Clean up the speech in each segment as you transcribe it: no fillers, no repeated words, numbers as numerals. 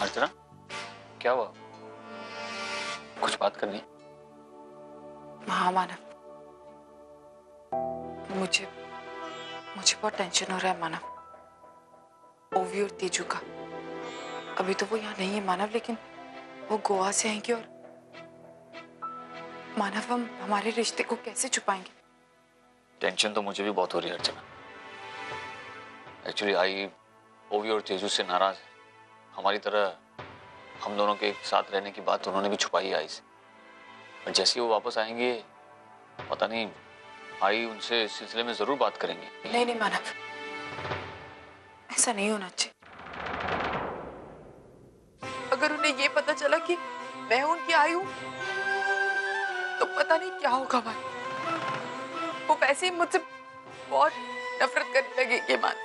अर्चना, क्या हुआ? कुछ बात करनी? हाँ मानव, मुझे बहुत टेंशन हो रहा है मानव। ओवी और तेजू का। अभी तो वो यहाँ नहीं है मानव, लेकिन वो गोवा से आएंगे और मानव हम हमारे रिश्ते को कैसे छुपाएंगे? टेंशन तो मुझे भी बहुत हो रही है अर्चना। एक्चुअली आई ओवी और तेजू से नाराज है। हमारी तरह हम दोनों के एक साथ रहने की बात उन्होंने भी छुपाई है आई से। और जैसे ही वो वापस आएंगे, पता नहीं, आई उनसे इस सिलसिले में जरूर बात करेंगे। नहीं मानव, ऐसा नहीं होना चाहिए। अगर उन्हें ये पता चला कि मैं उनकी आई हूं, तो पता नहीं क्या होगा भाई। वो वैसे ही मुझसे बहुत नफरत करने लगेगी मान।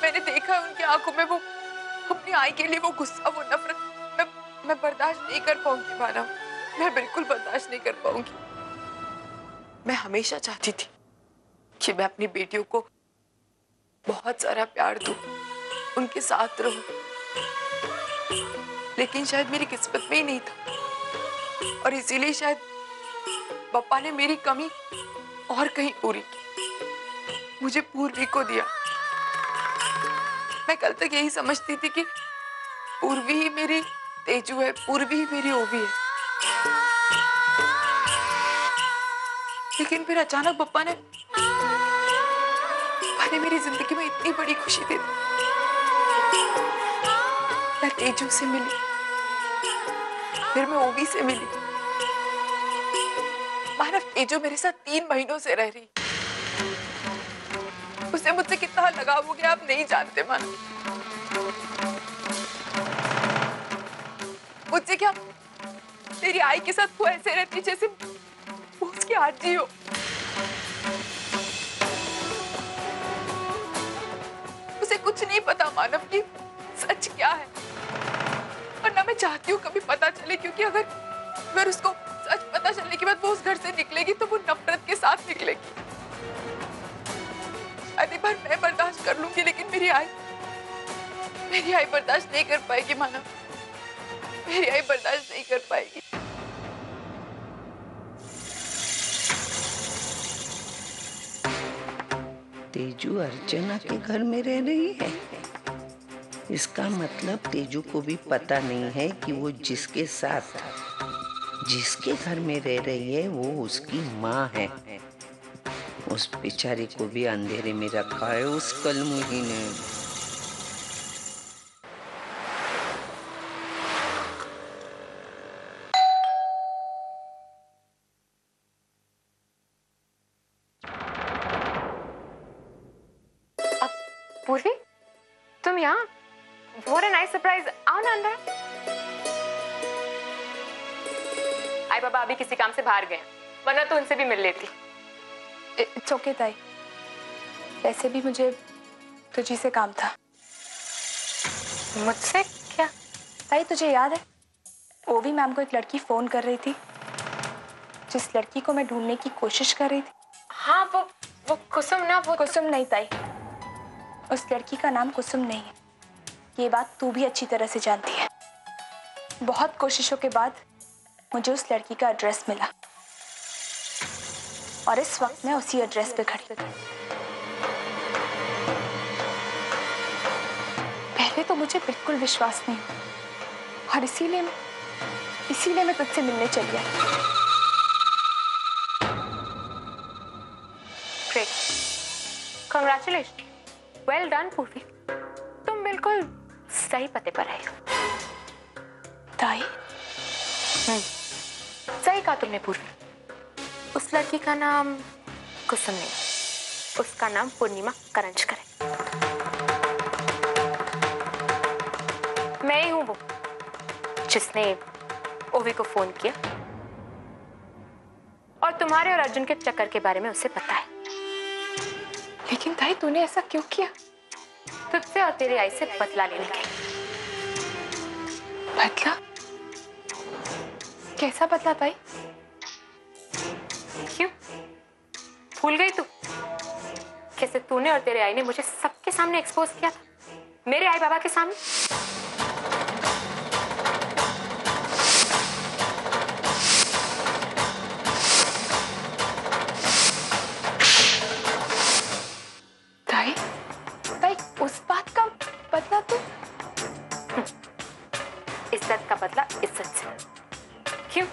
मैंने देखा है उनकी आंखों में वो अपनी आई के लिए वो गुस्सा, वो नफरत मैं बर्दाश्त नहीं कर पाऊंगी मानव। मैं बिल्कुल बर्दाश्त नहीं कर पाऊंगी। मैं हमेशा चाहती थी कि मैं अपनी बेटियों को बहुत सारा प्यार दूं, उनके साथ रहूं, लेकिन शायद मेरी किस्मत में ही नहीं था और इसीलिए शायद पापा ने मेरी कमी और कहीं पूरी की, मुझे पूर्वी को दिया। मैं कल तक यही समझती थी कि पूर्वी ही मेरी तेजू है, पूर्वी ही मेरी ओवी है, लेकिन फिर अचानक पापा ने मेरी जिंदगी में इतनी बड़ी खुशी दे दी। मैं तेजू से मिली, फिर मैं ओवी से मिली। मानव, तेजू मेरे साथ 3 महीनों से रह रही। उसे मुझसे कितना लगाव हो गया आप नहीं जानते मानव। मुझसे क्या, तेरी आई के साथ वो ऐसे रहती जैसे वो उसकी आजी हो। उसे कुछ नहीं पता मानव कि सच क्या है, और ना मैं चाहती हूँ कभी पता चले, क्योंकि अगर उसको सच पता चलने के बाद वो उस घर से निकलेगी तो वो नफरत के साथ निकलेगी। एक बार मैं बर्दाश्त कर लूंगी, लेकिन मेरी आई बर्दाश्त नहीं कर पाएगी मानव। मेरी आई बर्दाश्त नहीं कर पाएगी। तेजू अर्चना के घर में रह रही है। इसका मतलब तेजू को भी पता नहीं है कि वो जिसके साथ, जिसके घर में रह रही है वो उसकी माँ है। उस बेचारी को भी अंधेरे में रखा है उस कलमुही ने। पूर्वी, तुम यहाँ? What a nice surprise! आओ ना अंदर। आई बाबा अभी किसी काम से बाहर गए, वरना तो उनसे भी मिल लेती। इट्स ओके ताई, वैसे भी मुझे तुझी से काम था। मुझसे क्या? ताई तुझे याद है, ओवी मैम को एक लड़की फोन कर रही थी, जिस लड़की को मैं ढूंढने की कोशिश कर रही थी। हाँ, वो कुसुम ना? वो कुसुम नहीं ताई, उस लड़की का नाम कुसुम नहीं है। ये बात तू भी अच्छी तरह से जानती है। बहुत कोशिशों के बाद मुझे उस लड़की का एड्रेस मिला और इस वक्त मैं उसी एड्रेस पे खड़ी हूँ। पहले तो मुझे बिल्कुल विश्वास नहीं हुआ और इसीलिए मैं तुझसे मिलने चली आई। ग्रेट, कांग्रेचुलेशन, वेल डन पूर्वी, तुम बिल्कुल सही पते पर आई हो। ताई? सही कहा तुमने पूर्वी। उस लड़की का नाम कुसुम नहीं, उसका नाम पूर्णिमा करंजकर है। मैं ही हूं वो जिसने ओवी को फोन किया और तुम्हारे और अर्जुन के चक्कर के बारे में उसे पता है। लेकिन ताई तूने ऐसा क्यों किया? तुझसे और तेरी आई से बदला लेने के लिए। बदला? कैसा बदला ताई? क्यों, भूल गई तू? कैसे तूने और तेरे आई ने मुझे सबके सामने एक्सपोज किया था, मेरे आई बाबा के सामने। बदला तू? इज्जत का बदला इज्जत से। क्यों?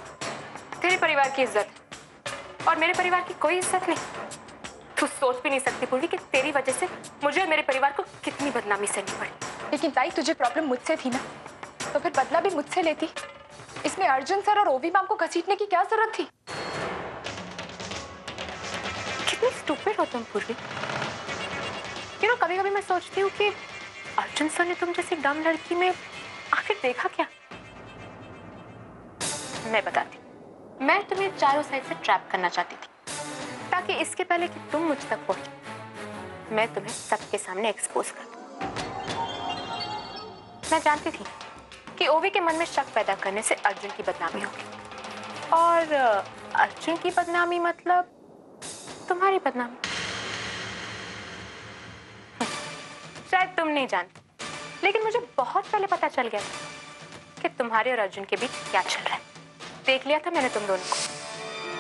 तेरे परिवार की इज्जत है और मेरे परिवार की कोई इज्जत नहीं। तू सोच भी नहीं सकती पूर्वी कि तेरी वजह से मुझे और मेरे परिवार को कितनी बदनामी सहनी पड़ी। लेकिन ताई, तुझे प्रॉब्लम मुझसे थी ना, तो फिर बदला भी मुझसे लेती। इसमें अर्जुन सर और ओवी मैम को घसीटने की क्या जरूरत थी? कितनी स्टूपिड हो तुम पूर्वी। कभी कभी मैं सोचती हूँ कि अर्जुन सर ने तुम जैसी डम लड़की में आखिर देखा क्या। मैं बताती हूँ, मैं तुम्हें चारों साइड से ट्रैप करना चाहती थी ताकि इसके पहले कि तुम मुझ तक पहुंचो मैं तुम्हें सबके सामने एक्सपोज कर दूं। मैं जानती थी कि ओवी के मन में शक पैदा करने से अर्जुन की बदनामी होगी और अर्जुन की बदनामी मतलब तुम्हारी बदनामी। शायद तुम नहीं जानते, लेकिन मुझे बहुत पहले पता चल गया था कि तुम्हारे और अर्जुन के बीच क्या चल रहा है। देख लिया था मैंने तुम दोनों को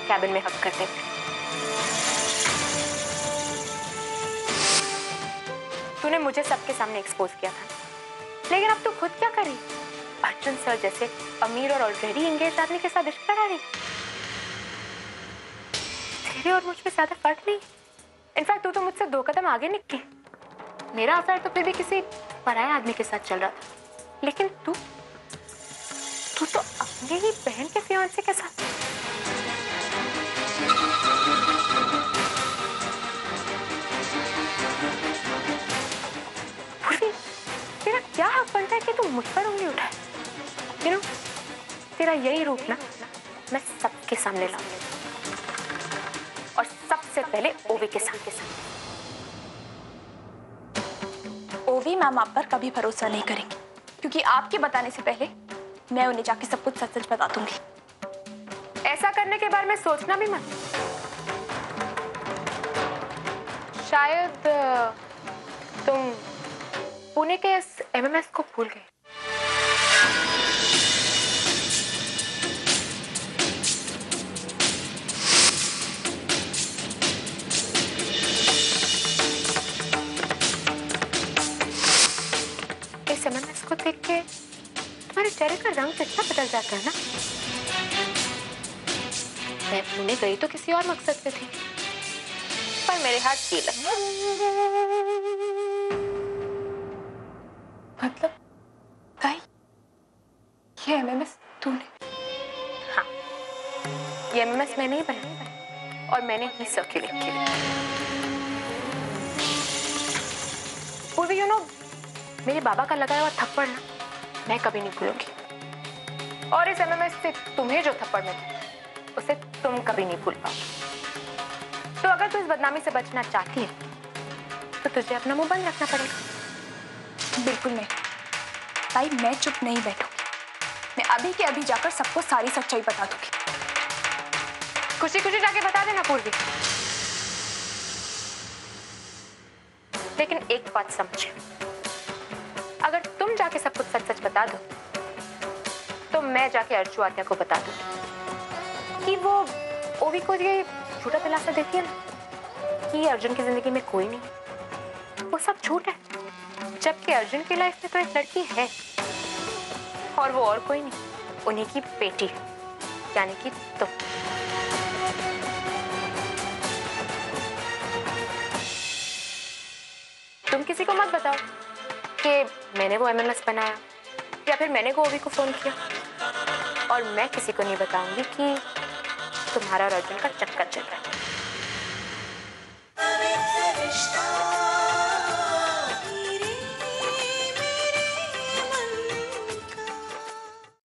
कैबिन में हक करते हुए। तूने मुझे सबके सामने एक्सपोज किया था, लेकिन अब तू खुद क्या करी? अर्जुन सर जैसे अमीर और ऑलरेडी एंगेज आदमी के साथ रिश्ता डाली। तेरे और मुझ में ज्यादा फर्क नहीं। इनफैक्ट तू तो मुझसे 2 कदम आगे निकली। मेरा अफेयर तो फिर भी किसी पराये आदमी के साथ चल रहा था, लेकिन तू तो अपने ही बहन के फियांसे के साथ। तेरा क्या हक बनता है कि तू मुझ पर उंगली उठाए? तेरा यही रूप ना मैं सबके सामने लाऊंगी और सबसे पहले ओवी के सामने। ओवी मैम आप पर कभी भरोसा नहीं करेंगी, क्योंकि आपके बताने से पहले मैं उन्हें जाके सब कुछ सच सच बता दूंगी। ऐसा करने के बारे में सोचना भी मत। शायद तुम पुणे के इस एमएमएस को भूल गए। इस एमएमएस को देख के तुम्हारे चेहरे का रंग कितना बदल जाता है ना। मैं पुणे गई तो किसी और मकसद से थी, पर मेरे हाथ ये लगा। मतलब ताई, ये एमएमएस तूने? हाँ, ये एमएमएस मैंने ही बनाया और मैंने ही सर्कुलेट किया। पूर्वी मेरे बाबा का लगाया हुआ थप्पड़ ना मैं कभी नहीं भूलूंगी, और इस एमएमएस से तुम्हें जो थप्पड़ मिला उसे तुम कभी नहीं भूल पाओगे। तो अगर तू इस बदनामी से बचना चाहती है तो तुझे अपना मुंह बंद रखना पड़ेगा। बिल्कुल नहीं ताई, मैं चुप नहीं बैठूंगी। मैं अभी के अभी जाकर सबको सारी सच्चाई बता दूंगी। खुशी खुशी जाके बता देना पूर्वी, लेकिन एक बात समझे, अगर तुम जाके सब कुछ सच सच बता दो तो मैं जाके अर्चु आत्या को बता दूंगी कि वो ओवी को ये झूठा दिलासा देती है ना कि अर्जुन की जिंदगी में कोई नहीं, वो सब झूठ है। जबकि अर्जुन की लाइफ में तो एक लड़की है और वो और कोई नहीं, उन्हीं की बेटी है, यानी कि तुम किसी को मत बताओ कि मैंने वो एमएमएस बनाया या फिर मैंने को ओवी को फोन किया, और मैं किसी को नहीं बताऊंगी कि तुम्हारा और अर्जुन का चक्कर चल रहा है।